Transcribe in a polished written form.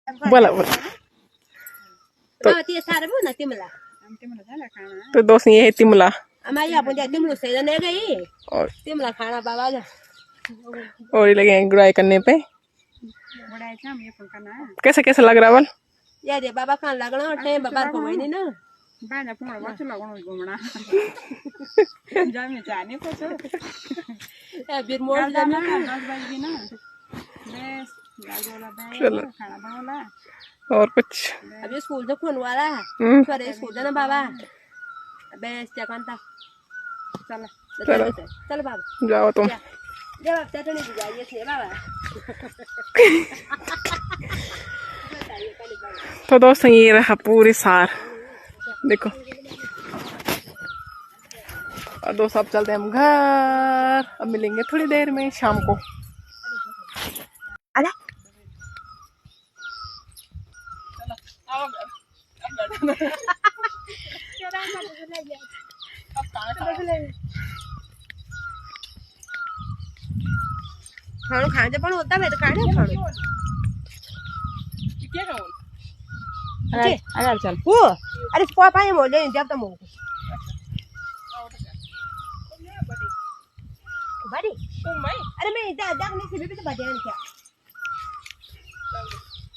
बोला बोला तो ते सारे बोल ना तिमला झाला खाना तो दोस्त ये है तिमला हमारे यहाँ पर तिमलू से नहीं गई और तिमला खाना बाबा जा और ये लगे गुड़ाई करने पे गुड़ाई था ये पण करना कैसा कैसा लग रहा बल या दे बाबा खान लगना टाइम बाबा को वही नहीं ना बाजा पुंगड़ा वाच लगणो घुमणा जामे जाने को छो ए बिर मोड़ जाना 10 बजे भी ना बस गाजोला चलो। खाना बनाला और कुछ अभी स्कूल से फोन वाला सरे स्कूल ना बाबा बस क्या करता चल चलो चल बाबा जाओ तुम जब आप चटनी भी जाइए से बाबा तो दोस्तों ये रहा पूरी सार देखो और दोस्तों अब चलते हैं हम घर अब मिलेंगे थोड़ी देर में शाम को अरे खाना खाने पण होता मैं तो खाने खाने अरे चल वो अरे पापा ये बोले जब तक मुझे बड़ी अरे मैं इधर नहीं से भी तो बजाने क्या